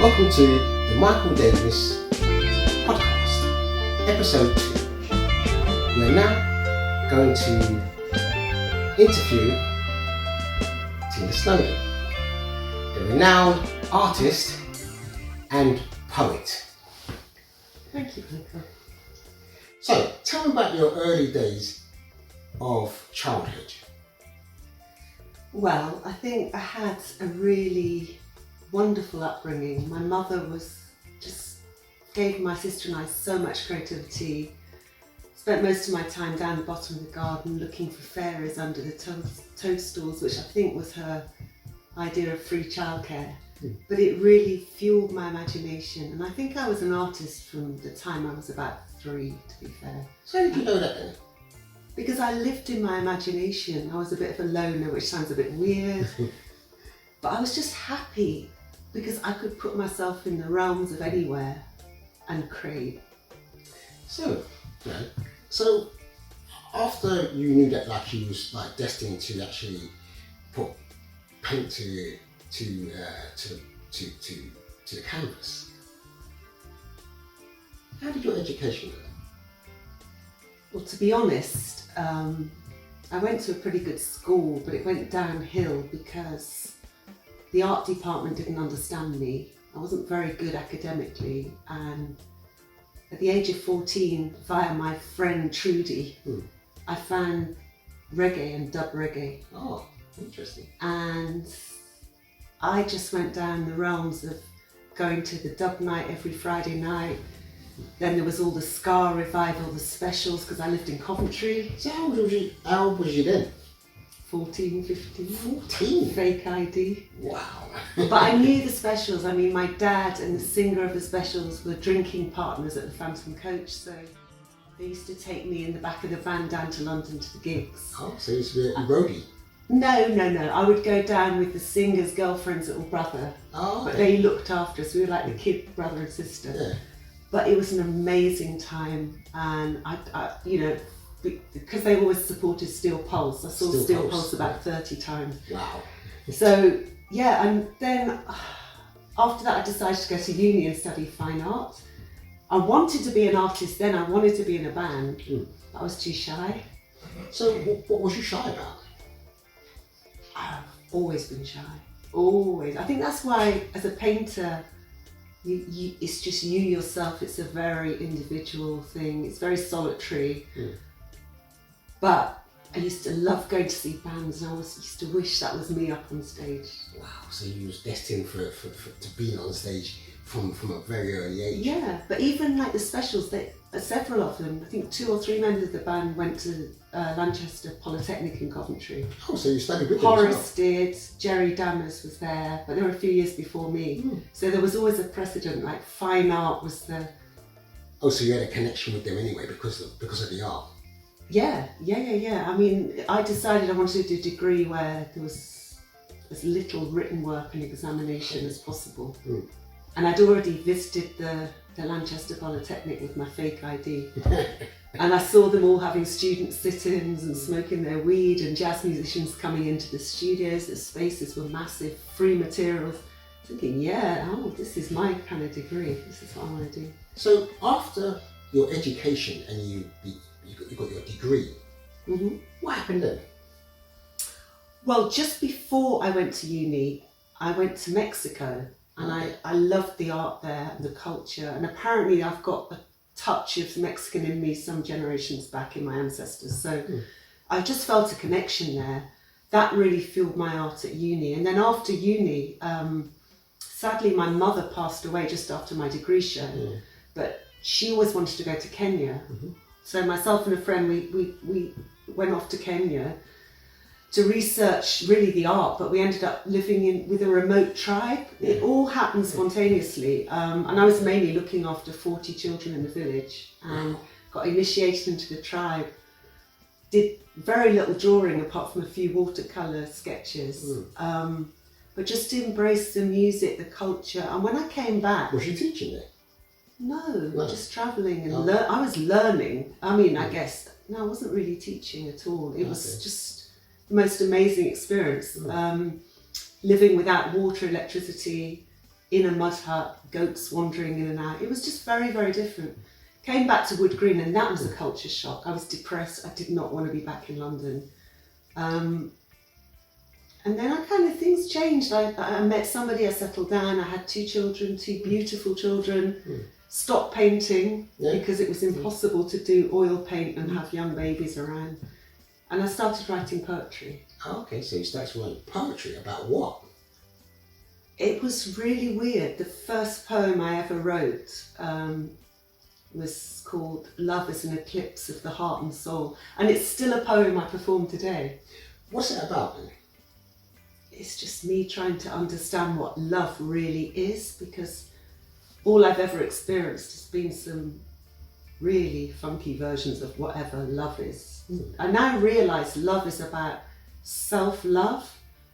Welcome to the Michael Davis podcast, episode 2. We're now going to interview Tina Snowden, the renowned artist and poet. Thank you, Panther. So, tell me about your early days of childhood. Well, I think I had a really wonderful upbringing. My mother gave my sister and I so much creativity. Spent most of my time down the bottom of the garden looking for fairies under the toadstools, which I think was her idea of free childcare. But it really fueled my imagination, and I think I was an artist from the time I was about 3, to be fair. So how did you know that then? Because I lived in my imagination. I was a bit of a loner, which sounds a bit weird, but I was just happy because I could put myself in the realms of anywhere and create. So after you knew that you was destined to actually put paint to the canvas, how did your education go? Well, to be honest, I went to a pretty good school, but it went downhill because the art department didn't understand me. I wasn't very good academically, and at the age of 14, via my friend Trudy, I found reggae and dub reggae. Oh, interesting. And I just went down the realms of going to the dub night every Friday night. Then there was all the ska revival, the specials, because I lived in Coventry. So how old was you then? 14, 15. 14? Fake ID. Wow. But I knew the specials. I mean, my dad and the singer of the specials were drinking partners at the Phantom Coach, so they used to take me in the back of the van down to London to the gigs. Oh, so you used to be a roadie? No. I would go down with the singer's girlfriend's little brother. Oh, okay. But they looked after us. We were like the kid brother and sister. Yeah. But it was an amazing time, and I because they always supported Steel Pulse. I saw Steel Pulse about 30 times. Wow. So yeah, and then after that I decided to go to uni and study fine art. I wanted to be an artist then, I wanted to be in a band, but I was too shy. So what was you shy about? I've always been shy, always. I think that's why as a painter, it's just you yourself, it's a very individual thing, it's very solitary. But I used to love going to see bands, and I used to wish that was me up on stage. Wow, so you was destined to be on stage from a very early age. Yeah, but even like the specials, several of them, I think 2 or 3 members of the band went to Lanchester Polytechnic in Coventry. Oh, so you studied with them Horrace as well? did, Jerry Dammers was there, but they were a few years before me. So there was always a precedent, like fine art was the... Oh, so you had a connection with them anyway because of the art? Yeah. I mean, I decided I wanted to do a degree where there was as little written work and examination as possible. And I'd already visited the Lanchester Polytechnic with my fake ID. And I saw them all having student sit-ins and smoking their weed, and jazz musicians coming into the studios. The spaces were massive, free materials. Thinking, this is my kind of degree. This is what I want to do. So after your education and you got your degree, what happened then? Well, just before I went to uni, I went to Mexico, and I loved the art there and the culture, and apparently I've got a touch of Mexican in me some generations back in my ancestors, so I just felt a connection there. That really fueled my art at uni. And then after uni, sadly my mother passed away just after my degree show, but she always wanted to go to Kenya. So myself and a friend, we went off to Kenya to research really the art, but we ended up living with a remote tribe. It all happened spontaneously, and I was mainly looking after 40 children in the village, and got initiated into the tribe. Did very little drawing apart from a few watercolour sketches, but just to embrace the music, the culture. And when I came back... Was you teaching there? No, just travelling and I was learning. I mean, I guess, I wasn't really teaching at all. It was just the most amazing experience. Living without water, electricity, in a mud hut, goats wandering in and out. It was just very, very different. Came back to Wood Green and that was a culture shock. I was depressed. I did not want to be back in London. And then things changed. I met somebody, I settled down, I had 2 children, 2 beautiful children. Stopped painting because it was impossible to do oil paint and have young babies around. And I started writing poetry. Okay, so you started writing poetry about what? It was really weird. The first poem I ever wrote was called Love is an Eclipse of the Heart and Soul. And it's still a poem I perform today. What's it about then? It's just me trying to understand what love really is, because all I've ever experienced has been some really funky versions of whatever love is. I now realise love is about self-love,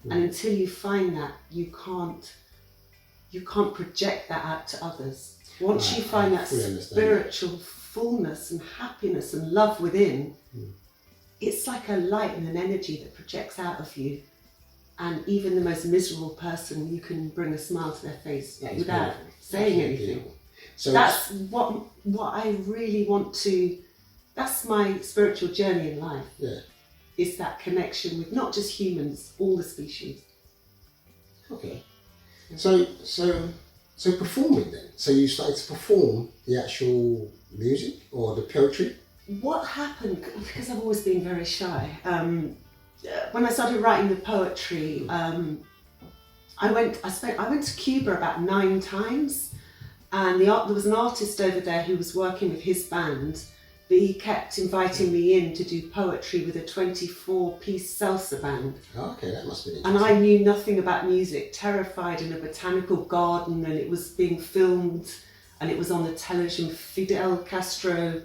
and until you find that, you can't project that out to others. Once you find that spiritual fullness and happiness and love within, it's like a light and an energy that projects out of you. And even the most miserable person, you can bring a smile to their face without saying anything. So that's what I really want to. That's my spiritual journey in life. Yeah. Is that connection with not just humans, all the species. Okay. So performing then. So you started to perform the actual music or the poetry? What happened? Because I've always been very shy. When I started writing the poetry, I went to Cuba about 9 times, and there was an artist over there who was working with his band, but he kept inviting me in to do poetry with a 24-piece salsa band. Oh, okay, that must be interesting. And I knew nothing about music, terrified in a botanical garden, and it was being filmed, and it was on the television. Fidel Castro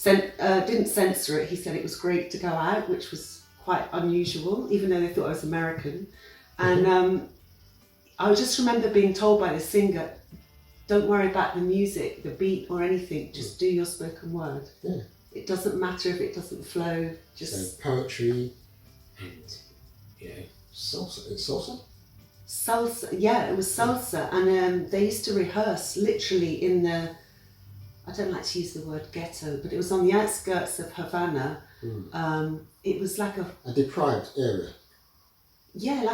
didn't censor it. He said it was great to go out, which was quite unusual, even though they thought I was American. And I just remember being told by the singer, don't worry about the music, the beat or anything, just do your spoken word. Yeah. It doesn't matter if it doesn't flow, just... So poetry and, salsa. It's salsa? Salsa, yeah, it was salsa. And they used to rehearse literally in the, I don't like to use the word ghetto, but it was on the outskirts of Havana. It was like a deprived area. Yeah,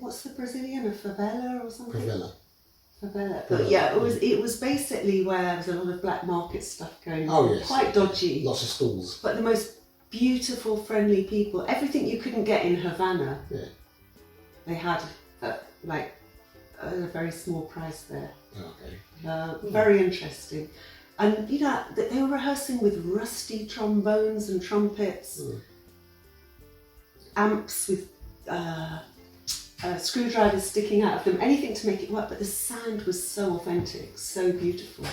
what's the Brazilian, a favela or something? Favela. But yeah, it was basically where there was a lot of black market stuff going on. Oh yes. Quite dodgy. Lots of stalls. But the most beautiful, friendly people. Everything you couldn't get in Havana. Yeah. They had at a very small price there. Okay. Very interesting. And they were rehearsing with rusty trombones and trumpets, amps with screwdrivers sticking out of them, anything to make it work, but the sound was so authentic, so beautiful.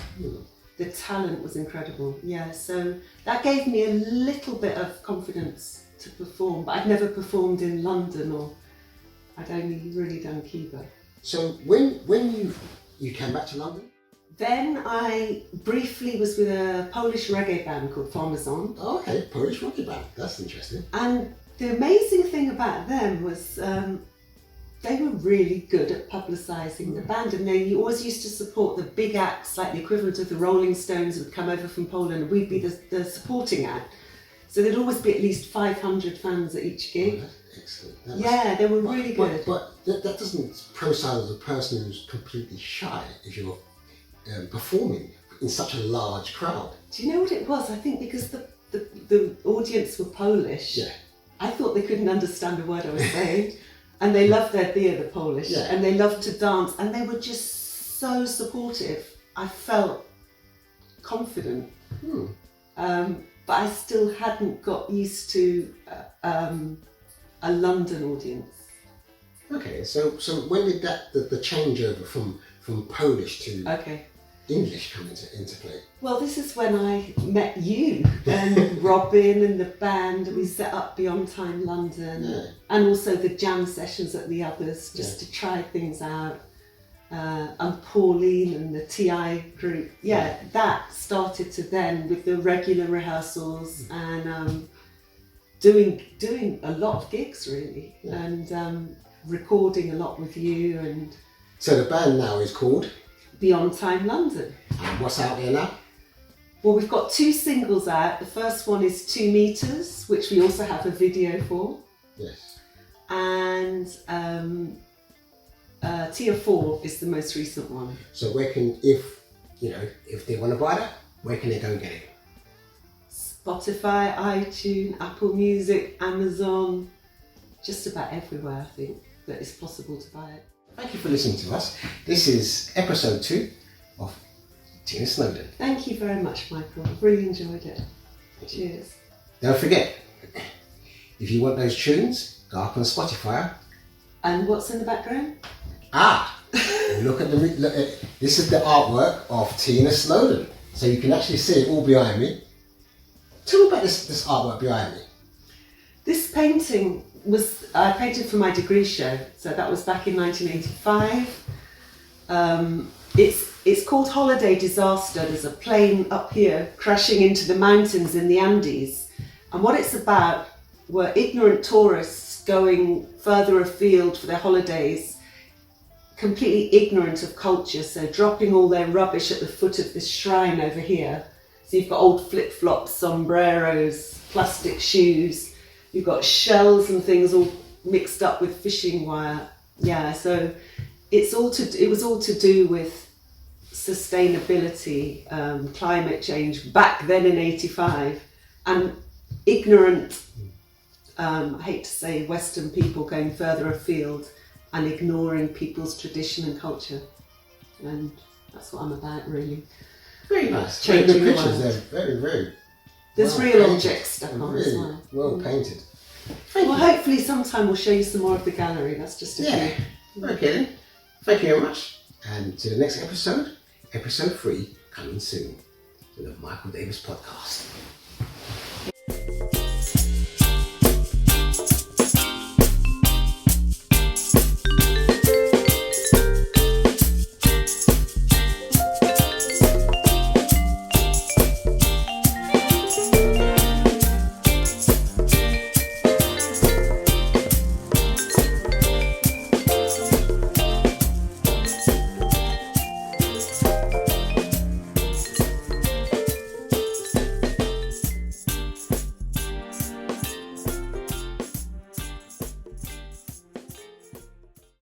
The talent was incredible. Yeah, so that gave me a little bit of confidence to perform, but I'd never performed in London, or I'd only really done Cuba. So when you came back to London? Then I briefly was with a Polish reggae band called Farmazon. Oh, okay, Polish reggae band. That's interesting. And the amazing thing about them was they were really good at publicising the band, and they always used to support the big acts, like the equivalent of the Rolling Stones would come over from Poland, and we'd be the supporting act. So there'd always be at least 500 fans at each gig. Oh, that's They excellent. were really good. But that doesn't profile as a person who's completely shy if you're performing in such a large crowd. Do you know what it was? I think because the audience were Polish, I thought they couldn't understand a word I was saying. And they loved their beer, the Polish, and they loved to dance, and they were just so supportive. I felt confident, but I still hadn't got used to a London audience. Okay, so when did the changeover from Polish to English come into play? Well, this is when I met you and Robin and the band. We set up Beyond Time London, and also the jam sessions at the others, just to try things out. And Pauline and the TI group. That started to then with the regular rehearsals and doing a lot of gigs really, and recording a lot with you and So the band now is called? Beyond Time London. And what's out there now? Well, we've got 2 singles out. The first one is 2 Meters, which we also have a video for. Yes. And Tier 4 is the most recent one. So where can, if they want to buy that, where can they go and get it? Spotify, iTunes, Apple Music, Amazon, just about everywhere I think that it's possible to buy it. Thank you for listening to us. This is episode 2 of Tina Snowden. Thank you very much, Michael. I've really enjoyed it. Cheers. Don't forget, if you want those tunes, go up on Spotify. And what's in the background? Look at this is the artwork of Tina Snowden. So you can actually see it all behind me. Tell me about this artwork behind me. This painting I painted for my degree show, so that was back in 1985. It's called Holiday Disaster. There's a plane up here crashing into the mountains in the Andes, and what it's about were ignorant tourists going further afield for their holidays, completely ignorant of culture, so dropping all their rubbish at the foot of this shrine over here. So you've got old flip-flops, sombreros, plastic shoes. You've got shells and things all mixed up with fishing wire. Yeah, so it was all to do with sustainability, climate change back then in '85, and ignorant, I hate to say, Western people going further afield and ignoring people's tradition and culture. And that's what I'm about, really. Very nice. Changing the the pictures, world. they're very There's well real painted. objects stuck on as Really well. well painted. Well, hopefully sometime we'll show you some more of the gallery. That's just a few. Okay then. Thank you very much. And to the next episode, episode 3, coming soon to the Michael Davis podcast.